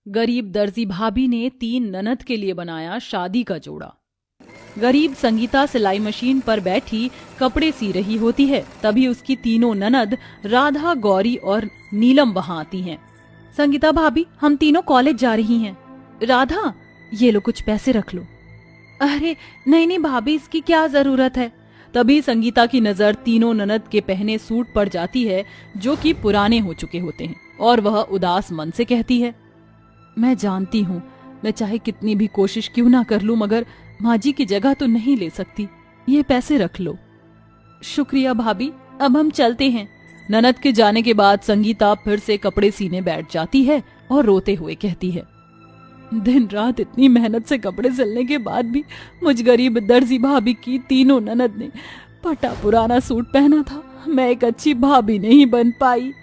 गरीब दर्जी भाभी ने 3 ननद के लिए बनाया शादी का जोड़ा। गरीब संगीता सिलाई मशीन पर बैठी कपड़े सी रही होती है, तभी उसकी तीनों ननद राधा, गौरी और नीलम वहां आती हैं। संगीता भाभी, हम तीनों कॉलेज जा रही हैं। राधा, ये लो कुछ पैसे रख लो। अरे नहीं नहीं भाभी, इसकी क्या जरूरत है। तभी संगीता की नजर तीनों ननद के पहने सूट पर जाती है जो कि पुराने हो चुके होते हैं, और वह उदास मन से कहती है, मैं जानती हूँ मैं चाहे कितनी भी कोशिश क्यों ना कर लूं, मगर माँ जी की जगह तो नहीं ले सकती। ये पैसे रख लो। शुक्रिया भाभी, अब हम चलते हैं। ननद के जाने के बाद संगीता फिर से कपड़े सीने बैठ जाती है और रोते हुए कहती है, दिन रात इतनी मेहनत से कपड़े सिलने के बाद भी मुझ गरीब दर्जी भाभी की तीनों ननद ने फटा पुराना सूट पहना था। मैं एक अच्छी भाभी नहीं बन पाई।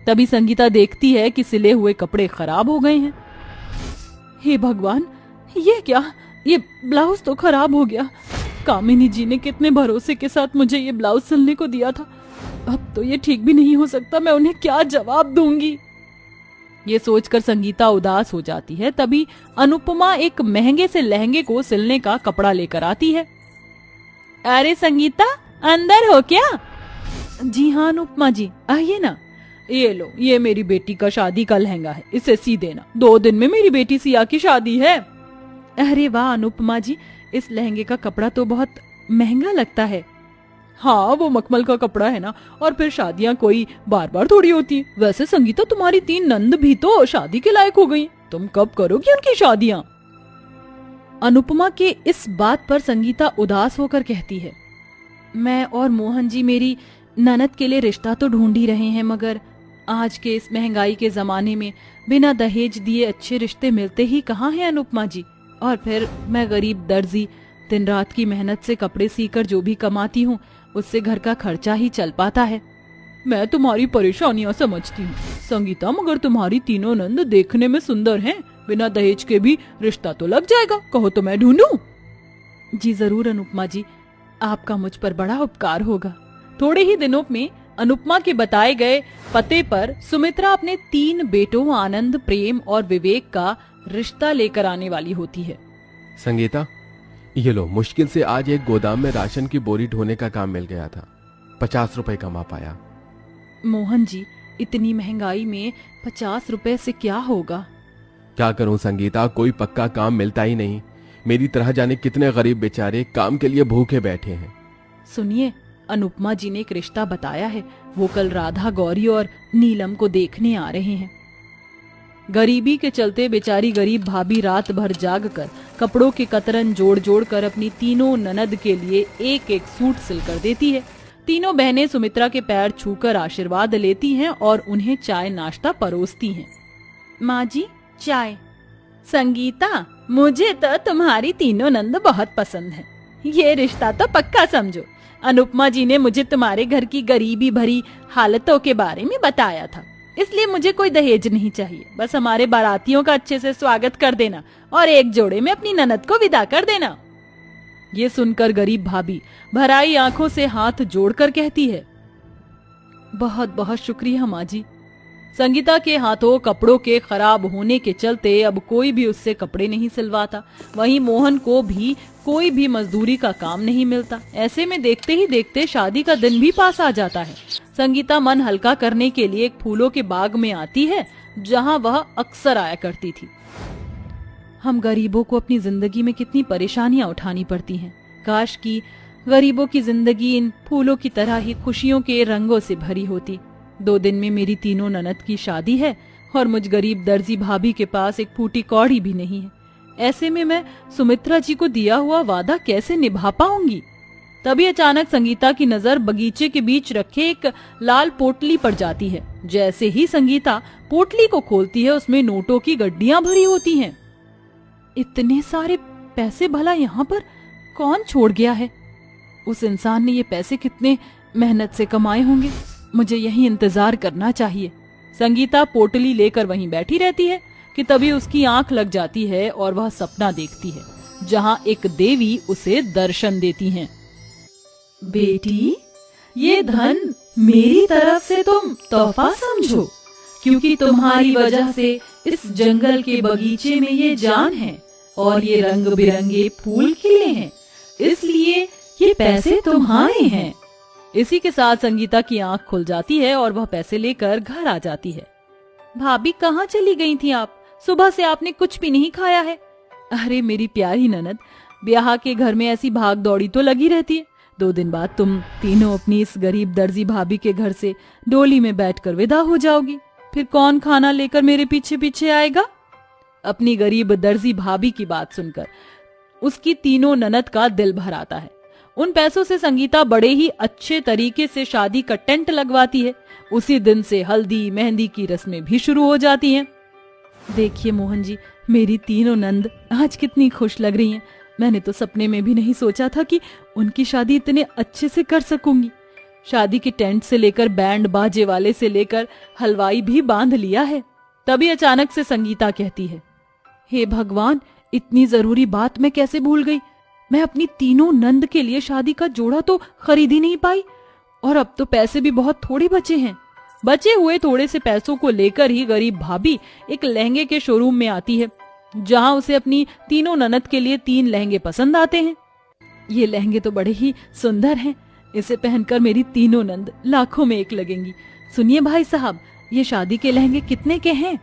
तभी संगीता देखती है कि सिले हुए कपड़े खराब हो गए हैं। हे भगवान, ये क्या, ये ब्लाउज तो खराब हो गया। कामिनी जी ने कितने भरोसे के साथ मुझे ये ब्लाउज सिलने को दिया था। अब तो ये ठीक भी नहीं हो सकता। मैं उन्हें क्या जवाब दूंगी। ये सोचकर संगीता उदास हो जाती है। तभी अनुपमा एक महंगे से लहंगे को सिलने का कपड़ा लेकर आती है। अरे संगीता, अंदर हो क्या? जी हाँ अनुपमा जी, आइए ना। ये लो, ये मेरी बेटी का शादी का लहंगा है, इसे सी देना। 2 दिन में मेरी बेटी सिया की शादी है। अरे वाह अनुपमा जी, इस लहंगे का कपड़ा तो बहुत महंगा लगता है। हाँ, वो मखमल का कपड़ा है ना, और फिर शादियां कोई बार बार थोड़ी होती है। वैसे संगीता, तुम्हारी 3 नंद भी तो शादी के लायक हो गई। तुम कब करोगी उनकी शादियां? अनुपमा के इस बात पर संगीता उदास होकर कहती है, मैं और मोहन जी मेरी ननद के लिए रिश्ता तो ढूंढ ही रहे हैं, मगर आज के इस महंगाई के जमाने में बिना दहेज दिए अच्छे रिश्ते मिलते ही कहाँ हैं अनुपमा जी। और फिर मैं गरीब दर्जी दिन रात की मेहनत से कपड़े सीकर जो भी कमाती हूँ, उससे घर का खर्चा ही चल पाता है। मैं तुम्हारी परेशानियां समझती हूँ संगीता, मगर तुम्हारी तीनों नंद देखने में सुंदर हैं। बिना दहेज के भी रिश्ता तो लग जाएगा। कहो तो मैं ढूंढूं? जी जरूर अनुपमा जी, आपका मुझ पर बड़ा उपकार होगा। थोड़े ही दिनों में अनुपमा के बताए गए पते पर सुमित्रा अपने 3 बेटों आनंद, प्रेम और विवेक का रिश्ता लेकर आने वाली होती है। संगीता, ये लो, मुश्किल से आज एक गोदाम में राशन की बोरी ढोने का काम मिल गया था। 50 रुपए कमा पाया। मोहन जी, इतनी महंगाई में 50 रुपए से क्या होगा? क्या करूं संगीता, कोई पक्का काम मिलता ही नहीं। मेरी तरह जाने कितने गरीब बेचारे काम के लिए भूखे बैठे हैं। सुनिए, अनुपमा जी ने एक रिश्ता बताया है। वो कल राधा, गौरी और नीलम को देखने आ रहे हैं। गरीबी के चलते बेचारी गरीब भाभी रात भर जाग कर कपड़ों के कतरन जोड़ जोड़ कर अपनी तीनों ननद के लिए एक एक सूट सिल कर देती है। तीनों बहनें सुमित्रा के पैर छूकर आशीर्वाद लेती हैं और उन्हें चाय नाश्ता परोसती हैं। माँ जी, चाय। संगीता, मुझे तो तुम्हारी तीनों नंद बहुत पसंद है। ये रिश्ता तो पक्का समझो। अनुपमा जी ने मुझे तुम्हारे घर की गरीबी भरी हालतों के बारे में बताया था, इसलिए मुझे कोई दहेज नहीं चाहिए। बस हमारे बारातियों का अच्छे से स्वागत कर देना और एक जोड़े में अपनी ननद को विदा कर देना। ये सुनकर गरीब भाभी भराई आंखों से हाथ जोड़कर कहती है, बहुत बहुत शुक्रिया माँ जी। संगीता के हाथों कपड़ों के खराब होने के चलते अब कोई भी उससे कपड़े नहीं सिलवाता। वहीं मोहन को भी कोई भी मजदूरी का काम नहीं मिलता। ऐसे में देखते ही देखते शादी का दिन भी पास आ जाता है। संगीता मन हल्का करने के लिए एक फूलों के बाग में आती है, जहां वह अक्सर आया करती थी। हम गरीबों को अपनी जिंदगी में कितनी परेशानियां उठानी पड़ती हैं। काश कि गरीबों की जिंदगी इन फूलों की तरह ही खुशियों के रंगों से भरी होती। 2 दिन में मेरी तीनों ननद की शादी है और मुझ गरीब दर्जी भाभी के पास एक फूटी कौड़ी भी नहीं है। ऐसे में मैं सुमित्रा जी को दिया हुआ वादा कैसे निभा पाऊंगी? तभी अचानक संगीता की नजर बगीचे के बीच रखे एक लाल पोटली पर जाती है। जैसे ही संगीता पोटली को खोलती है, उसमें नोटों की गड्डियां भरी होती हैं। इतने सारे पैसे भला यहाँ पर कौन छोड़ गया है? उस इंसान ने ये पैसे कितने मेहनत से कमाए होंगे। मुझे यही इंतजार करना चाहिए। संगीता पोटली लेकर वहीं बैठी रहती है कि तभी उसकी आंख लग जाती है और वह सपना देखती है, जहां एक देवी उसे दर्शन देती हैं। बेटी, ये धन मेरी तरफ से तुम तोहफा समझो, क्योंकि तुम्हारी वजह से इस जंगल के बगीचे में ये जान है और ये रंग बिरंगे फूल खिले हैं, इसलिए ये पैसे तुम्हारे हैं। इसी के साथ संगीता की आंख खुल जाती है और वह पैसे लेकर घर आ जाती है। भाभी कहाँ चली गई थी आप? सुबह से आपने कुछ भी नहीं खाया है। अरे मेरी प्यारी ननद, ब्याह के घर में ऐसी भाग दौड़ी तो लगी रहती है। 2 दिन बाद तुम तीनों अपनी इस गरीब दर्जी भाभी के घर से डोली में बैठकर विदा हो जाओगी। फिर कौन खाना लेकर मेरे पीछे पीछे आएगा? अपनी गरीब दर्जी भाभी की बात सुनकर उसकी तीनों ननद का दिल भर आता है। उन पैसों से संगीता बड़े ही अच्छे तरीके से शादी का टेंट लगवाती है। उसी दिन से हल्दी मेहंदी की रस्में भी शुरू हो जाती हैं। देखिए मोहन जी, मेरी तीनों नंद आज कितनी खुश लग रही हैं। मैंने तो सपने में भी नहीं सोचा था कि उनकी शादी इतने अच्छे से कर सकूंगी। शादी के टेंट से लेकर बैंड बाजे वाले से लेकर हलवाई भी बांध लिया है। तभी अचानक से संगीता कहती है, हे भगवान, इतनी जरूरी बात मैं कैसे भूल गई। मैं अपनी तीनों नंद के लिए शादी का जोड़ा तो खरीद ही नहीं पाई और अब तो पैसे भी बहुत थोड़े बचे हैं। बचे हुए थोड़े से पैसों को लेकर ही गरीब भाभी एक लहंगे के शोरूम में आती है, जहां उसे अपनी तीनों ननद के लिए 3 लहंगे पसंद आते हैं। ये लहंगे तो बड़े ही सुंदर हैं, इसे पहनकर मेरी तीनों नंद लाखों में एक लगेंगी। सुनिए भाई साहब, ये शादी के लहंगे कितने के हैं?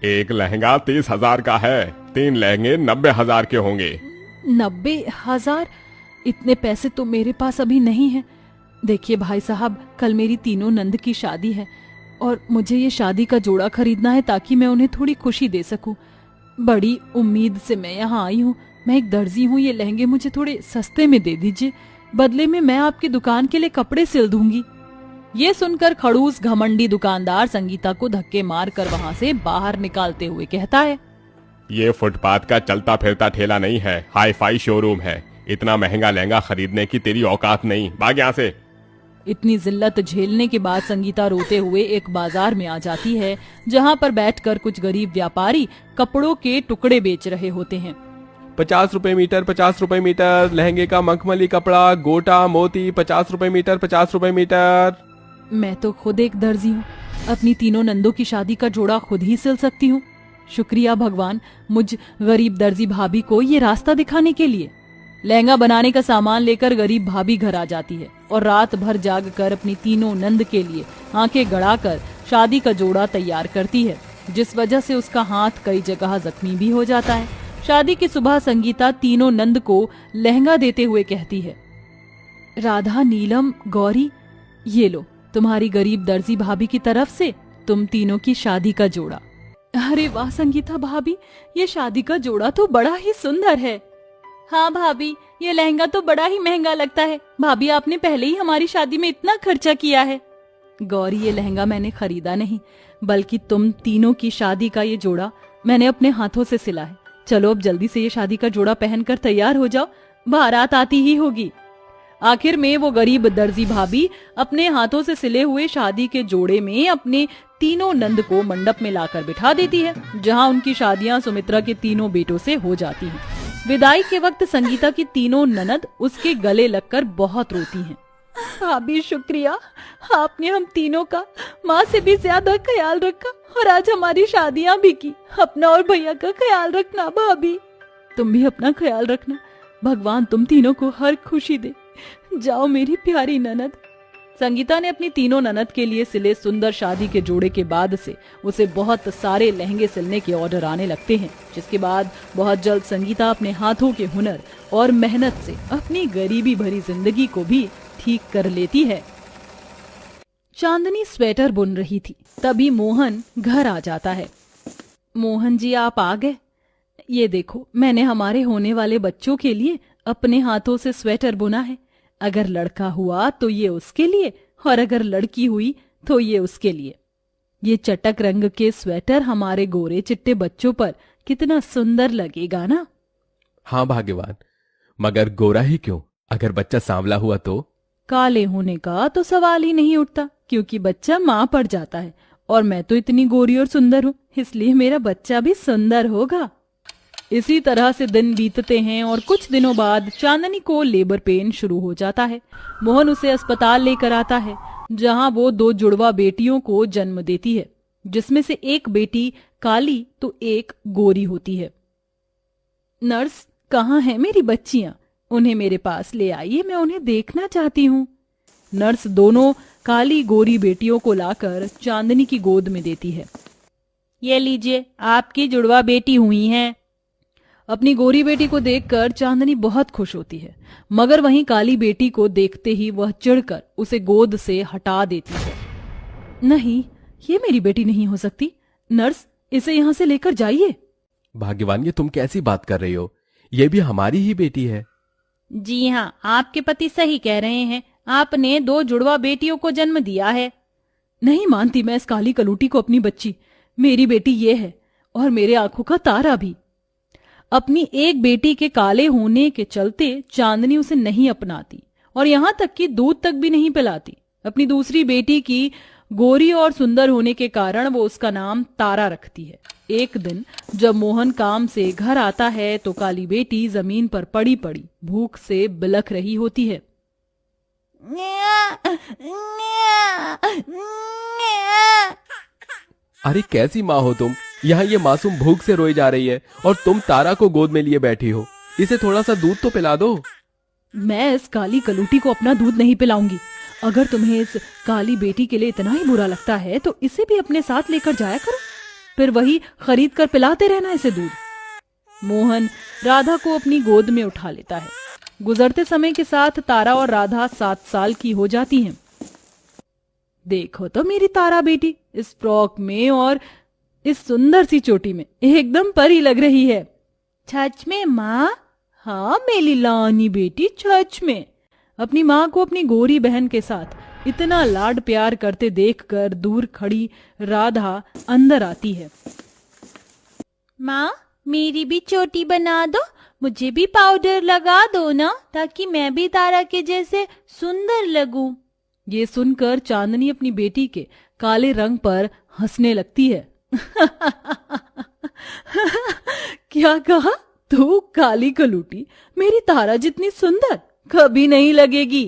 एक लहंगा 30,000 का है, 3 लहंगे 90,000 के होंगे। 90,000? इतने पैसे तो मेरे पास अभी नहीं है। देखिए भाई साहब, कल मेरी तीनों नंद की शादी है और मुझे ये शादी का जोड़ा खरीदना है ताकि मैं उन्हें थोड़ी खुशी दे सकूं। बड़ी उम्मीद से मैं यहाँ आई हूँ। मैं एक दर्जी हूँ, ये लहंगे मुझे थोड़े सस्ते में दे दीजिए, बदले में मैं आपकी दुकान के लिए कपड़े सिल दूंगी। ये सुनकर खड़ूस घमंडी दुकानदार संगीता को धक्के मार कर वहाँ से बाहर निकालते हुए कहता है, ये फुटपाथ का चलता फिरता ठेला नहीं है, हाई फाई शोरूम है। इतना महंगा लहंगा खरीदने की तेरी औकात नहीं, भाग यहाँ से। इतनी जिल्लत झेलने के बाद संगीता रोते हुए एक बाजार में आ जाती है, जहाँ पर बैठकर कुछ गरीब व्यापारी कपड़ों के टुकड़े बेच रहे होते हैं। 50 रुपए मीटर, 50 रुपए मीटर। लहंगे का मखमली कपड़ा, गोटा मोती, 50 रुपए मीटर, 50 रुपए मीटर। मैं तो खुद एक दर्जी हूँ, अपनी तीनों नंदों की शादी का जोड़ा खुद ही सिल सकती हूँ। शुक्रिया भगवान, मुझ गरीब दर्जी भाभी को ये रास्ता दिखाने के लिए। लहंगा बनाने का सामान लेकर गरीब भाभी घर आ जाती है और रात भर जाग कर अपनी तीनों नंद के लिए आंखें गड़ाकर शादी का जोड़ा तैयार करती है, जिस वजह से उसका हाथ कई जगह जख्मी भी हो जाता है। शादी की सुबह संगीता तीनों नंद को लहंगा देते हुए कहती है, राधा, नीलम, गौरी, ये लो तुम्हारी गरीब दर्जी भाभी की तरफ से तुम तीनों की शादी का जोड़ा। अरे वाह संगीता भाभी, ये शादी का जोड़ा तो बड़ा ही सुंदर है। हाँ भाभी, ये लहंगा तो बड़ा ही महंगा लगता है। भाभी, आपने पहले ही हमारी शादी में इतना खर्चा किया है। गौरी, ये लहंगा मैंने खरीदा नहीं, बल्कि तुम तीनों की शादी का ये जोड़ा मैंने अपने हाथों से सिला है। चलो अब जल्दी से ये शादी का जोड़ा पहनकर तैयार हो जाओ, बारात आती ही होगी। आखिर में वो गरीब दर्जी भाभी अपने हाथों से सिले हुए शादी के जोड़े में अपने तीनों नंद को मंडप में लाकर बिठा देती है, जहां उनकी शादियां सुमित्रा के तीनों बेटों से हो जाती हैं। विदाई के वक्त संगीता की तीनों ननद उसके गले लगकर बहुत रोती हैं। भाभी शुक्रिया, आपने हम तीनों का माँ से भी ज्यादा ख्याल रखा और आज हमारी शादियां भी की। अपना और भैया का ख्याल रखना भाभी। तुम भी अपना ख्याल रखना, भगवान तुम तीनों को हर खुशी दे। जाओ मेरी प्यारी ननद। संगीता ने अपनी तीनों ननद के लिए सिले सुंदर शादी के जोड़े के बाद से उसे बहुत सारे लहंगे सिलने के ऑर्डर आने लगते हैं, जिसके बाद बहुत जल्द संगीता अपने हाथों के हुनर और मेहनत से अपनी गरीबी भरी जिंदगी को भी ठीक कर लेती है। चांदनी स्वेटर बुन रही थी, तभी मोहन घर आ जाता है। मोहन जी, आप आ गए। ये देखो, मैंने हमारे होने वाले बच्चों के लिए अपने हाथों से स्वेटर बुना है। अगर लड़का हुआ तो ये उसके लिए और अगर लड़की हुई तो ये उसके लिए। ये चटक रंग के स्वेटर हमारे गोरे चिट्टे बच्चों पर कितना सुंदर लगेगा ना। हाँ भाग्यवान, मगर गोरा ही क्यों, अगर बच्चा सांवला हुआ तो? काले होने का तो सवाल ही नहीं उठता, क्योंकि बच्चा माँ पड़ जाता है और मैं तो इतनी गोरी और सुंदर हूँ, इसलिए मेरा बच्चा भी सुंदर होगा। इसी तरह से दिन बीतते हैं और कुछ दिनों बाद चांदनी को लेबर पेन शुरू हो जाता है। मोहन उसे अस्पताल लेकर आता है, जहां वो 2 जुड़वा बेटियों को जन्म देती है। जिसमें से एक बेटी काली तो एक गोरी होती है। नर्स, कहाँ हैं मेरी बच्चियां? उन्हें मेरे पास ले आइए, मैं उन्हें देखना चाहती हूँ। नर्स दोनों काली गोरी बेटियों को लाकर चांदनी की गोद में देती है। ये लीजिए, आपकी जुड़वा बेटी हुई हैं। अपनी गोरी बेटी को देखकर चांदनी बहुत खुश होती है, मगर वहीं काली बेटी को देखते ही वह चिढ़कर उसे गोद से हटा देती है। नहीं, ये मेरी बेटी नहीं हो सकती। नर्स, इसे यहां से लेकर जाइए। भाग्यवान, ये तुम कैसी बात कर रही हो? ये भी हमारी ही बेटी है। जी हाँ, आपके पति सही कह रहे हैं। आपने 2 जुड़वा बेटियों को जन्म दिया है। नहीं मानती मैं इस काली कलूटी को अपनी बच्ची। मेरी बेटी ये है, और मेरे आंखों का तारा भी। अपनी एक बेटी के काले होने के चलते चांदनी उसे नहीं अपनाती और यहां तक कि दूध तक भी नहीं पिलाती। अपनी दूसरी बेटी की गोरी और सुंदर होने के कारण वो उसका नाम तारा रखती है। एक दिन जब मोहन काम से घर आता है तो काली बेटी जमीन पर पड़ी पड़ी भूख से बिलख रही होती है। अरे कैसी माँ हो तुम? यहाँ ये मासूम भूख से रोई जा रही है और तुम तारा को गोद में लिए बैठी हो। इसे थोड़ा सा दूध तो पिला दो। मैं इस काली कलूटी को अपना दूध नहीं पिलाऊंगी। अगर तुम्हें इस काली बेटी के लिए इतना ही बुरा लगता है तो इसे भी अपने साथ लेकर जाया करो, फिर वही खरीद कर पिलाते रहना इसे दूध। मोहन राधा को अपनी गोद में उठा लेता है। गुजरते समय के साथ तारा और राधा 7 साल की हो जाती हैं। देखो तो मेरी तारा बेटी इस फ्रॉक में और इस सुंदर सी चोटी में एकदम परी लग रही है। सच में माँ? हाँ मेरी लानी बेटी, सच में। अपनी माँ को अपनी गोरी बहन के साथ इतना लाड प्यार करते देखकर दूर खड़ी राधा अंदर आती है। माँ, मेरी भी चोटी बना दो, मुझे भी पाउडर लगा दो ना, ताकि मैं भी तारा के जैसे सुंदर लगूं। ये सुनकर चांदनी अपनी बेटी के काले रंग पर हंसने लगती है। क्या कहा? तू काली कलूटी मेरी तारा जितनी सुंदर कभी नहीं लगेगी।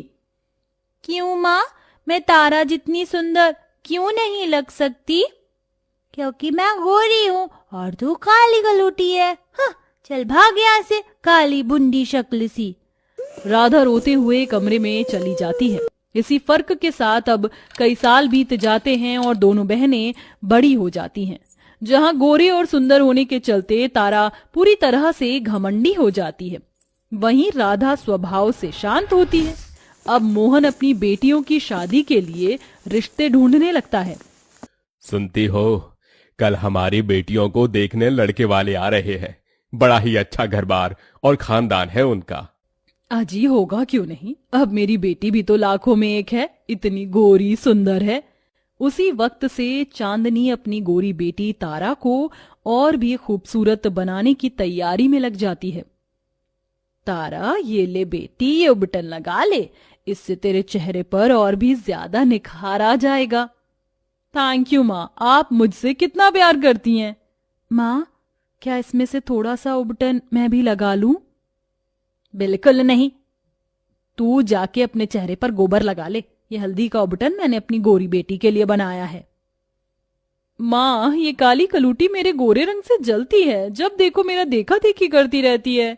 क्यों माँ, मैं तारा जितनी सुंदर क्यों नहीं लग सकती? क्योंकि मैं गोरी हूँ और तू काली कलूटी है। हाँ, चल भाग यहाँ से, काली बुंदी शक्ल सी। राधा रोते हुए कमरे में चली जाती है। इसी फर्क के साथ अब कई साल बीत जाते हैं और दोनों बहनें बड़ी हो जाती हैं। जहां गोरे और सुंदर होने के चलते तारा पूरी तरह से घमंडी हो जाती है, वहीं राधा स्वभाव से शांत होती है। अब मोहन अपनी बेटियों की शादी के लिए रिश्ते ढूंढने लगता है। सुनती हो, कल हमारी बेटियों को देखने लड़के वाले आ रहे हैं। बड़ा ही अच्छा घर-बार और खानदान है उनका। अजी होगा क्यों नहीं, अब मेरी बेटी भी तो लाखों में एक है, इतनी गोरी सुंदर है। उसी वक्त से चांदनी अपनी गोरी बेटी तारा को और भी खूबसूरत बनाने की तैयारी में लग जाती है। तारा, ये ले बेटी, ये बटन लगा ले, इससे तेरे चेहरे पर और भी ज्यादा निखार आ जाएगा। थैंक यू माँ, आप मुझसे कितना प्यार करती हैं। माँ, क्या इसमें से थोड़ा सा उबटन मैं भी लगा लूं? बिल्कुल नहीं, तू जाके अपने चेहरे पर गोबर लगा ले। ये हल्दी का उबटन मैंने अपनी गोरी बेटी के लिए बनाया है। माँ, ये काली कलूटी मेरे गोरे रंग से जलती है, जब देखो मेरा देखा देखी करती रहती है।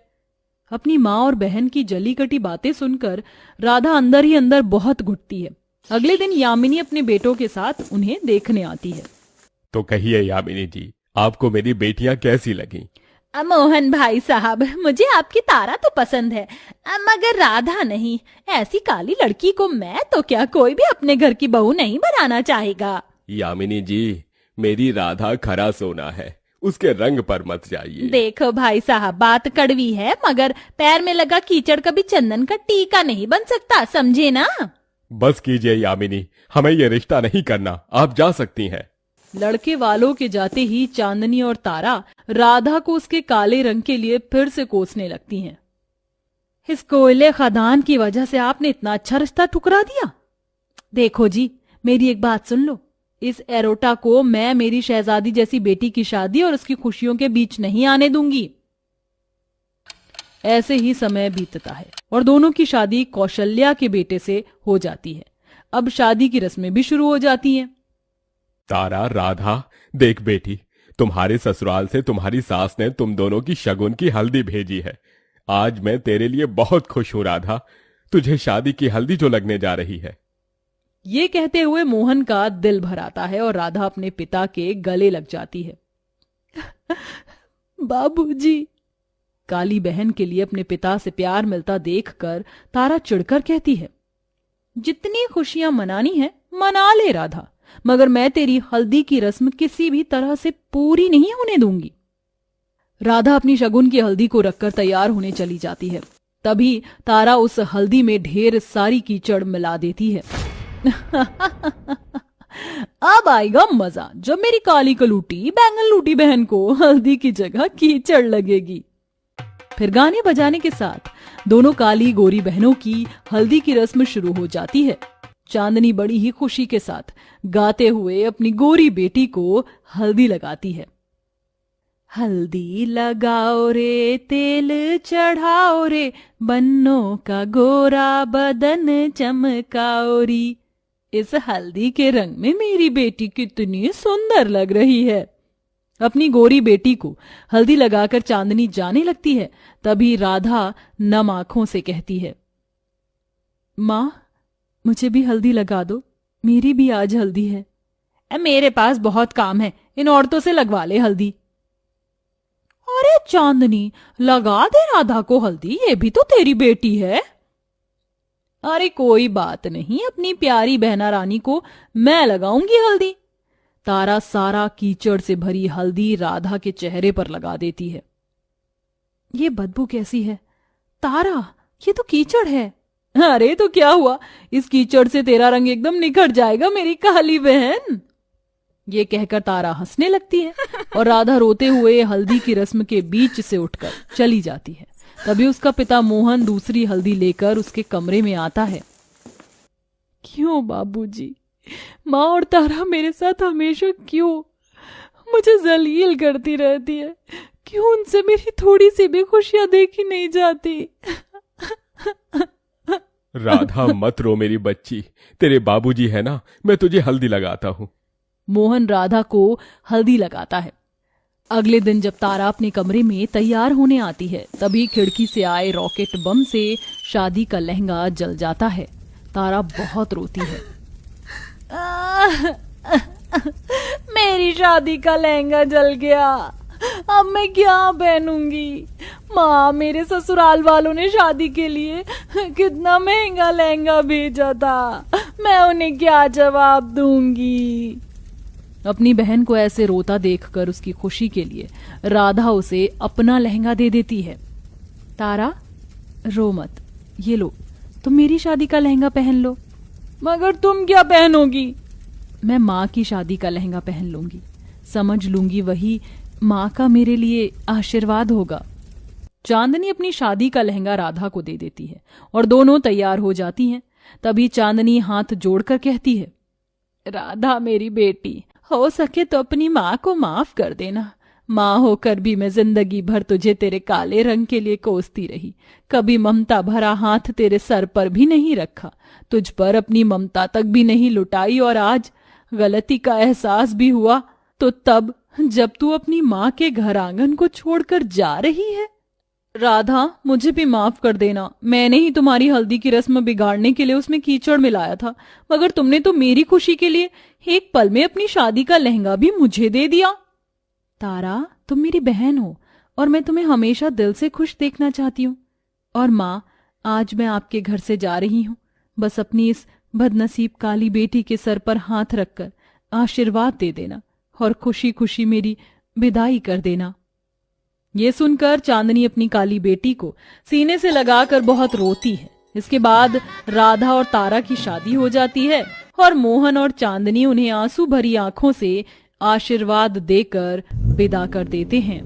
अपनी माँ और बहन की जली कटी बातें सुनकर राधा अंदर ही अंदर बहुत घुटती है। अगले दिन यामिनी अपने बेटों के साथ उन्हें देखने आती है। तो कहिए यामिनी जी, आपको मेरी बेटियां कैसी लगी? मोहन भाई साहब, मुझे आपकी तारा तो पसंद है, मगर राधा नहीं। ऐसी काली लड़की को मैं तो क्या, कोई भी अपने घर की बहू नहीं बनाना चाहेगा। यामिनी जी, मेरी राधा खरा सोना है, उसके रंग पर मत जाइए। देखो भाई साहब, बात कड़वी है, मगर पैर में लगा कीचड़ कभी चंदन का टीका नहीं बन सकता, समझे ना? बस कीजिए यामिनी, हमें ये रिश्ता नहीं करना, आप जा सकती हैं। लड़के वालों के जाते ही चांदनी और तारा राधा को उसके काले रंग के लिए फिर से कोसने लगती हैं। इस कोयले खदान की वजह से आपने इतना अच्छा रिश्ता ठुकरा दिया। देखो जी, मेरी एक बात सुन लो, इस एरोटा को मैं मेरी शहजादी जैसी बेटी की शादी और उसकी खुशियों के बीच नहीं आने दूंगी। ऐसे ही समय बीतता है और दोनों की शादी कौशल्या के बेटे से हो जाती है। अब शादी की रस्में भी शुरू हो जाती हैं। तारा, राधा, देख बेटी, तुम्हारे ससुराल से तुम्हारी सास ने तुम दोनों की शगुन की हल्दी भेजी है। आज मैं तेरे लिए बहुत खुश हूं राधा, तुझे शादी की हल्दी जो लगने जा रही है। ये कहते हुए मोहन का दिल भर आता है और राधा अपने पिता के गले लग जाती है। बाबूजी। काली बहन के लिए अपने पिता से प्यार मिलता देखकर तारा चिढ़कर कहती है, जितनी खुशियां मनानी है मना ले राधा, मगर मैं तेरी हल्दी की रस्म किसी भी तरह से पूरी नहीं होने दूंगी। राधा अपनी शगुन की हल्दी को रखकर तैयार होने चली जाती है। तभी तारा उस हल्दी में ढेर सारी कीचड़ मिला देती है। अब आएगा मजा जब मेरी काली कलूटी बैंगन लूटी बहन को हल्दी की जगह कीचड़ लगेगी। फिर गाने बजाने के साथ दोनों काली गोरी बहनों की हल्दी की रस्म शुरू हो जाती है। चांदनी बड़ी ही खुशी के साथ गाते हुए अपनी गोरी बेटी को हल्दी लगाती है। हल्दी लगाओ रे, तेल चढ़ाओ रे, बन्नों का गोरा बदन चमकाओ री। इस हल्दी के रंग में मेरी बेटी कितनी सुंदर लग रही है। अपनी गोरी बेटी को हल्दी लगाकर चांदनी जाने लगती है। तभी राधा नम आंखों से कहती है, माँ मुझे भी हल्दी लगा दो, मेरी भी आज हल्दी है। मेरे पास बहुत काम है, इन औरतों से लगवा ले हल्दी। अरे चांदनी, लगा दे राधा को हल्दी, ये भी तो तेरी बेटी है। अरे कोई बात नहीं, अपनी प्यारी बहना रानी को मैं लगाऊंगी हल्दी। तारा सारा कीचड़ से भरी हल्दी राधा के चेहरे पर लगा देती है। ये बदबू कैसी है? तारा, ये तो कीचड़ है। अरे तो क्या हुआ, इस कीचड़ से तेरा रंग एकदम निखर जाएगा मेरी काली बहन। ये कहकर तारा हंसने लगती है और राधा रोते हुए हल्दी की रस्म के बीच से उठकर चली जाती है। तभी उसका पिता मोहन दूसरी हल्दी लेकर उसके कमरे में आता है। क्यों बाबूजी, माँ और तारा मेरे साथ हमेशा क्यों मुझे जलील करती रहती है? क्यों उनसे मेरी थोड़ी सी भी खुशियां देखी नहीं जाती? राधा मत रो मेरी बच्ची, तेरे बाबूजी है ना, मैं तुझे हल्दी लगाता हूँ। मोहन राधा को हल्दी लगाता है। अगले दिन जब तारा अपने कमरे में तैयार होने आती है, तभी खिड़की से आए रॉकेट बम से शादी का लहंगा जल जाता है। तारा बहुत रोती है। मेरी शादी का लहंगा जल गया, अब मैं क्या पहनूंगी? माँ, मेरे ससुराल वालों ने शादी के लिए कितना महंगा लहंगा भेजा था, मैं उन्हें क्या जवाब दूंगी? अपनी बहन को ऐसे रोता देखकर उसकी खुशी के लिए राधा उसे अपना लहंगा दे देती है। तारा रो मत, ये लो, तुम मेरी शादी का लहंगा पहन लो। मगर तुम क्या पहनोगी? मैं माँ की शादी का लहंगा पहन लूंगी, समझ लूंगी वही माँ का मेरे लिए आशीर्वाद होगा। चांदनी अपनी शादी का लहंगा राधा को दे देती है और दोनों तैयार हो जाती हैं। तभी चांदनी हाथ जोड़कर कहती है, राधा मेरी बेटी, हो सके तो अपनी माँ को माफ कर देना। माँ होकर भी मैं जिंदगी भर तुझे तेरे काले रंग के लिए कोसती रही, कभी ममता भरा हाथ तेरे सर पर भी नहीं रखा, तुझ पर अपनी ममता तक भी नहीं लुटाई, और आज गलती का एहसास भी हुआ तो तब जब तू अपनी माँ के घर आंगन को छोड़कर जा रही है। राधा, मुझे भी माफ कर देना, मैंने ही तुम्हारी हल्दी की रस्म बिगाड़ने के लिए उसमें कीचड़ मिलाया था, मगर तुमने तो मेरी खुशी के लिए एक पल में अपनी शादी का लहंगा भी मुझे दे दिया। तारा, तुम मेरी बहन हो और मैं तुम्हें हमेशा दिल से खुश देखना चाहती हूँ। और माँ, आज मैं आपके घर से जा रही हूँ, बस अपनी इस बदनसीब काली बेटी के सर पर हाथ रखकर आशीर्वाद दे देना और खुशी खुशी मेरी विदाई कर देना। ये सुनकर चांदनी अपनी काली बेटी को सीने से लगाकर बहुत रोती है। इसके बाद राधा और तारा की शादी हो जाती है और मोहन और चांदनी उन्हें आंसू भरी आंखों से आशीर्वाद देकर विदा कर देते हैं।